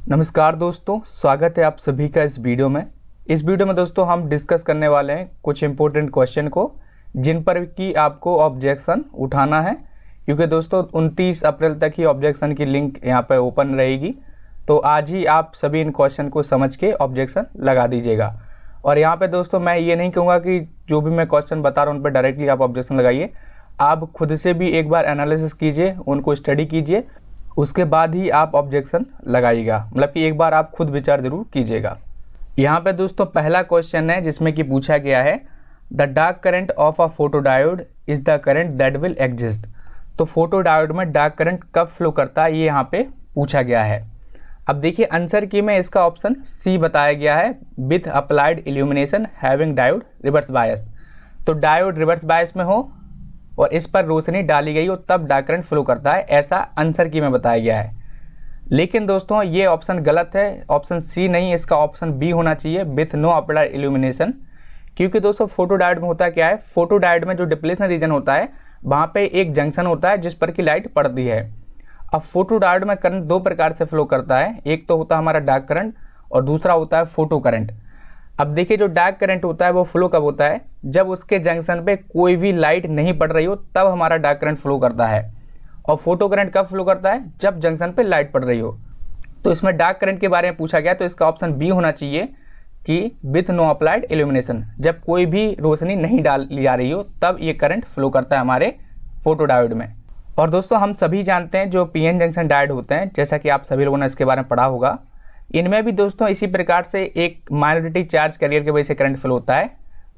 नमस्कार दोस्तों, स्वागत है आप सभी का इस वीडियो में। इस वीडियो में दोस्तों हम डिस्कस करने वाले हैं कुछ इंपॉर्टेंट क्वेश्चन को जिन पर कि आपको ऑब्जेक्शन उठाना है, क्योंकि दोस्तों 29 अप्रैल तक ही ऑब्जेक्शन की लिंक यहाँ पर ओपन रहेगी। तो आज ही आप सभी इन क्वेश्चन को समझ के ऑब्जेक्शन लगा दीजिएगा। और यहाँ पर दोस्तों मैं ये नहीं कहूँगा कि जो भी मैं क्वेश्चन बता रहा हूँ उन पर डायरेक्टली आप ऑब्जेक्शन लगाइए। आप खुद से भी एक बार एनालिसिस कीजिए, उनको स्टडी कीजिए, उसके बाद ही आप ऑब्जेक्शन लगाइएगा। मतलब कि एक बार आप खुद विचार जरूर कीजिएगा। यहाँ पे दोस्तों पहला क्वेश्चन है जिसमें कि पूछा गया है the dark current of a photodiode is the current that will exist. तो फोटोडायोड में डार्क करंट कब फ्लो करता है, ये यहाँ पे पूछा गया है। अब देखिए आंसर की में इसका ऑप्शन सी बताया गया है, with applied illumination having diode reverse bias. तो डायोड रिवर्स बायस में हो और इस पर रोशनी डाली गई हो तब डार्क करंट फ्लो करता है, ऐसा आंसर की में बताया गया है। लेकिन दोस्तों ये ऑप्शन गलत है, ऑप्शन सी नहीं, इसका ऑप्शन बी होना चाहिए, विथ नो अप्लाइड इल्यूमिनेशन। क्योंकि दोस्तों फोटोडायोड में होता क्या है, फोटोडायोड में जो डिप्लेशन रीजन होता है वहाँ पे एक जंक्शन होता है जिस पर की लाइट पड़ती है। अब फोटोडायोड में करंट दो प्रकार से फ्लो करता है, एक तो होता है हमारा डार्क करंट और दूसरा होता है फोटो करंट। अब देखिए जो डार्क करंट होता है वो फ्लो कब होता है, जब उसके जंक्शन पे कोई भी लाइट नहीं पड़ रही हो तब हमारा डार्क करंट फ्लो करता है। और फोटो करंट कब फ्लो करता है, जब जंक्शन पे लाइट पड़ रही हो। तो इसमें डार्क करंट के बारे में पूछा गया, तो इसका ऑप्शन बी होना चाहिए कि विथ नो अप्लाइड इल्यूमिनेशन, जब कोई भी रोशनी नहीं डाली जा रही हो तब ये करंट फ्लो करता है हमारे फोटोडायोड में। और दोस्तों हम सभी जानते हैं जो पीएन जंक्शन डायोड होते हैं, जैसा कि आप सभी लोगों ने इसके बारे में पढ़ा होगा, इनमें भी दोस्तों इसी प्रकार से एक माइनॉरिटी चार्ज कैरियर की वजह से करंट फ्लो होता है।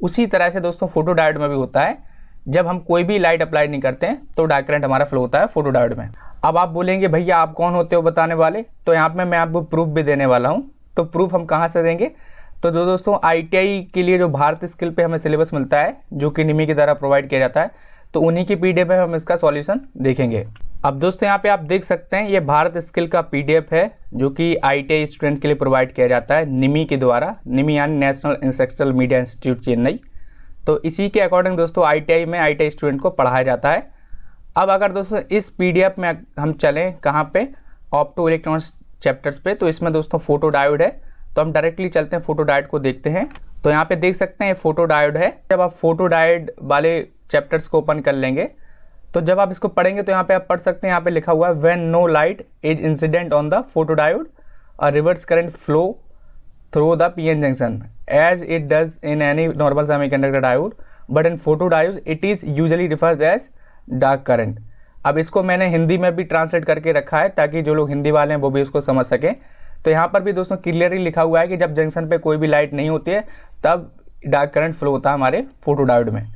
उसी तरह से दोस्तों फोटोडायोड में भी होता है, जब हम कोई भी लाइट अप्लाई नहीं करते हैं तो डार्क करंट हमारा फ्लो होता है फोटोडायोड में। अब आप बोलेंगे भैया आप कौन होते हो बताने वाले, तो यहाँ पे मैं आपको प्रूफ भी देने वाला हूँ। तो प्रूफ हम कहाँ से देंगे, तो जो दोस्तों ITI के लिए जो भारत स्किल पे हमें सिलेबस मिलता है जो कि निमी के द्वारा प्रोवाइड किया जाता है, तो उन्हीं की PDF में हम इसका सॉल्यूशन देखेंगे। अब दोस्तों यहाँ पे आप देख सकते हैं ये भारत स्किल का PDF है जो कि ITI स्टूडेंट के लिए प्रोवाइड किया जाता है निमी के द्वारा, निमी यानी नेशनल इंसेक्शुअल मीडिया इंस्टीट्यूट चेन्नई। तो इसी के अकॉर्डिंग दोस्तों ITI में ITI स्टूडेंट को पढ़ाया जाता है। अब अगर दोस्तों इस PDF में हम चलें कहाँ पे, ऑप्टो इलेक्ट्रॉनिक्स चैप्टर्स पे, तो इसमें दोस्तों फोटो डायोड है। तो हम डायरेक्टली चलते हैं फोटो डायोड को देखते हैं। तो यहाँ पे देख सकते हैं ये फोटो डायोड है। जब आप फोटो डायोड वाले चैप्टर्स को ओपन कर लेंगे तो जब आप इसको पढ़ेंगे तो यहाँ पे आप पढ़ सकते हैं, यहाँ पे लिखा हुआ है when no light is incident on the photodiode a reverse current flow through the PN junction as it does in any normal semiconductor diode but in photodiode it is usually refers as dark current. अब इसको मैंने हिंदी में भी translate करके रखा है ताकि जो लोग हिंदी वाले हैं वो भी उसको समझ सकें। तो यहाँ पर भी दोस्तों क्लियरली लिखा हुआ है कि जब जंक्शन पे कोई भी लाइट नहीं होती है तब डार्क करंट फ्लो होता है हमारे फोटोडायोड में।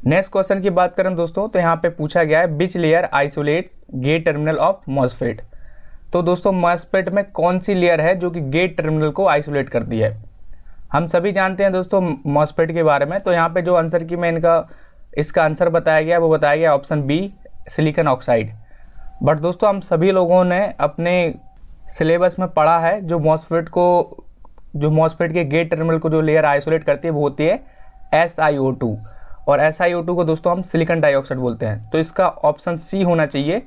नेक्स्ट क्वेश्चन की बात करें दोस्तों, तो यहाँ पे पूछा गया है which layer isolates gate terminal of MOSFET. तो दोस्तों मॉसफेट में कौन सी लेयर है जो कि गेट टर्मिनल को आइसोलेट करती है। हम सभी जानते हैं दोस्तों मॉसफेट के बारे में। तो यहाँ पे जो आंसर की में इसका आंसर बताया गया वो बताया गया option B, silicon oxide. But दोस्तों हम सभी लोगों ने अपने सिलेबस में पढ़ा है जो मॉसफेट के गेट टर्मिनल को जो लेयर आइसोलेट करती है वो होती है SiO2, और SiO2 को दोस्तों हम सिलिकॉन डाइऑक्साइड बोलते हैं। तो इसका ऑप्शन सी होना चाहिए,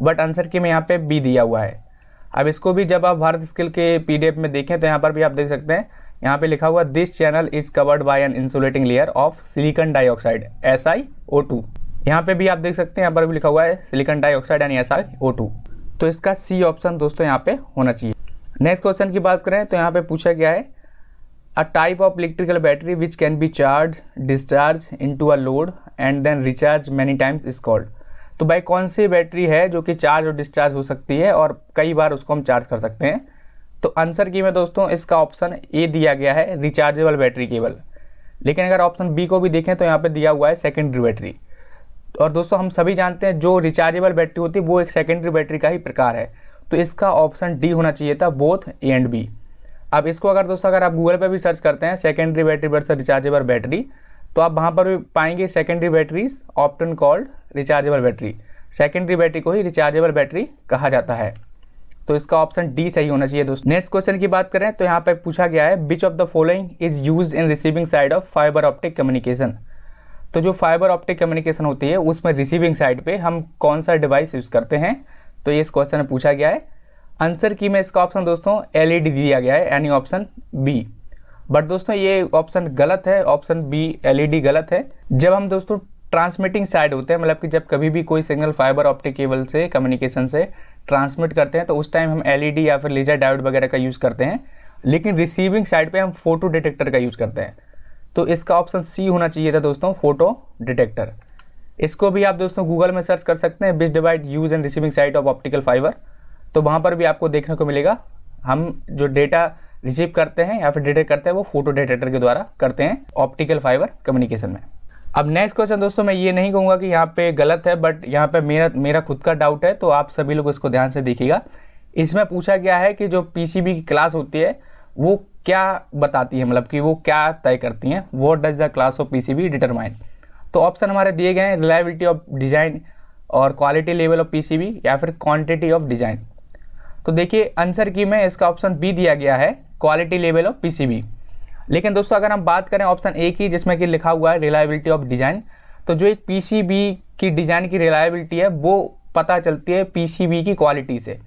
बट आंसर की में यहाँ पे बी दिया हुआ है। अब इसको भी जब आप भारत स्किल के PDF में देखें तो यहाँ पर भी आप देख सकते हैं, यहाँ पे लिखा हुआ this channel is covered by an insulating layer of silicon dioxide SiO2। यहाँ पे भी आप देख सकते हैं, यहाँ पर भी लिखा हुआ है सिलिकॉन डाइऑक्साइड यानी SiO2। तो इसका सी ऑप्शन दोस्तों यहाँ पे होना चाहिए। नेक्स्ट क्वेश्चन की बात करें तो यहाँ पे पूछा गया है a type of electrical battery which can be charged, discharged into a load and then recharged many times is called। तो भाई कौन सी बैटरी है जो कि चार्ज और डिस्चार्ज हो सकती है और कई बार उसको हम चार्ज कर सकते हैं। तो आंसर की में दोस्तों इसका ऑप्शन ए दिया गया है, रिचार्जेबल बैटरी केबल। लेकिन अगर ऑप्शन बी को भी देखें तो यहाँ पे दिया हुआ है सेकेंडरी बैटरी। और दोस्तों हम सभी जानते हैं जो रिचार्जेबल बैटरी होती है वो एक सेकेंडरी बैटरी का ही प्रकार है। तो इसका ऑप्शन डी होना चाहिए था, बोथ ए एंड बी। अब इसको अगर आप गूगल पे भी सर्च करते हैं secondary battery versus rechargeable battery, तो आप वहाँ पर भी पाएंगे secondary batteries often called rechargeable battery. Secondary battery को ही रिचार्जेबल बैटरी कहा जाता है। तो इसका ऑप्शन डी सही होना चाहिए दोस्तों। नेक्स्ट क्वेश्चन की बात करें तो यहाँ पे पूछा गया है which of the following is used in receiving side of fibre optic communication. तो जो फाइबर ऑप्टिक कम्युनिकेशन होती है उसमें रिसीविंग साइड पे हम कौन सा डिवाइस यूज़ करते हैं, तो ये इस क्वेश्चन में पूछा गया है। आंसर की में इसका ऑप्शन दोस्तों LED दिया गया है, यानी ऑप्शन बी। बट दोस्तों ये ऑप्शन गलत है, ऑप्शन बी LED गलत है। जब हम दोस्तों ट्रांसमिटिंग साइड होते हैं, मतलब कि जब कभी भी कोई सिग्नल फाइबर ऑप्टिक केबल से कम्युनिकेशन से ट्रांसमिट करते हैं तो उस टाइम हम LED या फिर लेजर डायोड वगैरह का यूज़ करते हैं, लेकिन रिसीविंग साइड पे हम फोटो डिटेक्टर का यूज़ करते हैं। तो इसका ऑप्शन सी होना चाहिए था दोस्तों, फोटो डिटेक्टर। इसको भी आप दोस्तों गूगल में सर्च कर सकते हैं, which divide use and receiving side of optical fibre, तो वहाँ पर भी आपको देखने को मिलेगा। हम जो डेटा रिसीव करते हैं या फिर डिटेक्ट करते हैं वो फोटो डिटेक्टर के द्वारा करते हैं ऑप्टिकल फाइबर कम्युनिकेशन में। अब नेक्स्ट क्वेश्चन दोस्तों, मैं ये नहीं कहूँगा कि यहाँ पे गलत है, बट यहाँ पे मेरा खुद का डाउट है, तो आप सभी लोग इसको ध्यान से देखिएगा। इसमें पूछा गया है कि जो PCB की क्लास होती है वो क्या बताती है, मतलब कि वो क्या तय करती हैं, what does the class of PCB determine. तो ऑप्शन हमारे दिए गए हैं, रिलायबिलिटी ऑफ डिजाइन और क्वालिटी लेवल ऑफ PCB या फिर क्वांटिटी ऑफ डिजाइन। तो देखिए आंसर की में इसका ऑप्शन बी दिया गया है, क्वालिटी लेवल ऑफ PCB। लेकिन दोस्तों अगर हम बात करें ऑप्शन ए की, जिसमें कि लिखा हुआ है रिलायबिलिटी ऑफ डिजाइन, तो जो एक PCB की डिजाइन की रिलायबिलिटी है वो पता चलती है PCB की क्वालिटी से।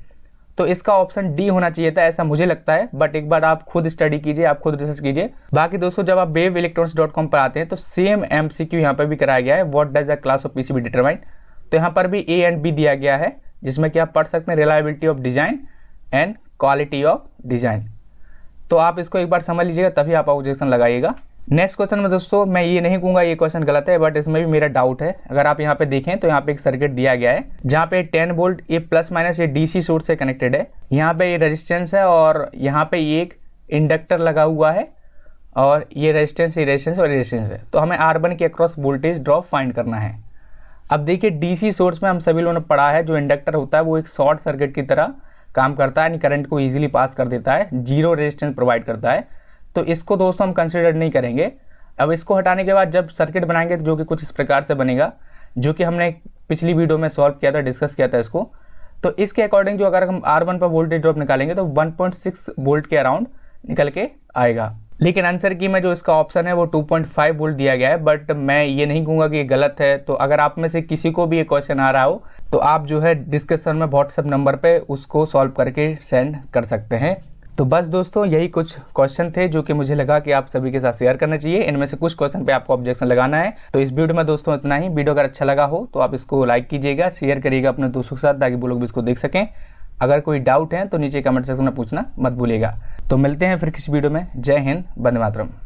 तो इसका ऑप्शन डी होना चाहिए था, ऐसा मुझे लगता है, बट एक बार आप खुद स्टडी कीजिए, आप खुद रिसर्च कीजिए। बाकी दोस्तों जब आप waveelectronics.com पर आते हैं तो सेम MCQ यहाँ पर भी कराया गया है, what does the class of PCB determine. तो यहाँ पर भी A एंड B दिया गया है, जिसमें कि आप पढ़ सकते हैं reliability of design and quality of design. तो आप इसको एक बार समझ लीजिएगा, तभी आप ऑब्जेक्शन लगाइएगा। नेक्स्ट क्वेश्चन में दोस्तों मैं ये नहीं कहूँगा ये क्वेश्चन गलत है, बट इसमें भी मेरा डाउट है। अगर आप यहाँ पे देखें तो यहाँ पे एक सर्किट दिया गया है जहाँ पे 10 वोल्ट ये प्लस माइनस ये DC सोर्स से कनेक्टेड है। यहाँ पे ये रेजिस्टेंस है और यहाँ पे एक इंडक्टर लगा हुआ है और ये रेजिस्टेंस और रेजिस्टेंस है। तो हमें R1 के अक्रॉस वोल्टेज ड्रॉप फाइंड करना है। अब देखिए DC सोर्स में हम सभी लोगों ने पढ़ा है, जो इंडक्टर होता है वो एक शॉर्ट सर्किट की तरह काम करता है, यानी करंट को ईजिली पास कर देता है, जीरो रेजिस्टेंस प्रोवाइड करता है। तो इसको दोस्तों हम कंसिडर नहीं करेंगे। अब इसको हटाने के बाद जब सर्किट बनाएंगे जो कि कुछ इस प्रकार से बनेगा, जो कि हमने पिछली वीडियो में सॉल्व किया था, डिस्कस किया था इसको। तो इसके अकॉर्डिंग जो अगर हम R1 पर वोल्टेज ड्रॉप निकालेंगे तो 1.6 वोल्ट के अराउंड निकल के आएगा। लेकिन आंसर की में जो इसका ऑप्शन है वो 2.5 वोल्ट दिया गया है, बट मैं ये नहीं कहूँगा कि ये गलत है। तो अगर आप में से किसी को भी ये क्वेश्चन आ रहा हो तो आप जो है डिस्कशन में व्हाट्सएप नंबर पे उसको सॉल्व करके सेंड कर सकते हैं। तो बस दोस्तों यही कुछ क्वेश्चन थे जो कि मुझे लगा कि आप सभी के साथ शेयर करना चाहिए। इनमें से कुछ क्वेश्चन पे आपको ऑब्जेक्शन लगाना है। तो इस वीडियो में दोस्तों इतना ही। वीडियो अगर अच्छा लगा हो तो आप इसको लाइक कीजिएगा, शेयर करिएगा अपने दोस्तों के साथ, ताकि वो लोग भी इसको देख सकें। अगर कोई डाउट है तो नीचे कमेंट सेक्शन में पूछना मत भूलिएगा। तो मिलते हैं फिर किसी वीडियो में। जय हिंद, वंदे मातरम।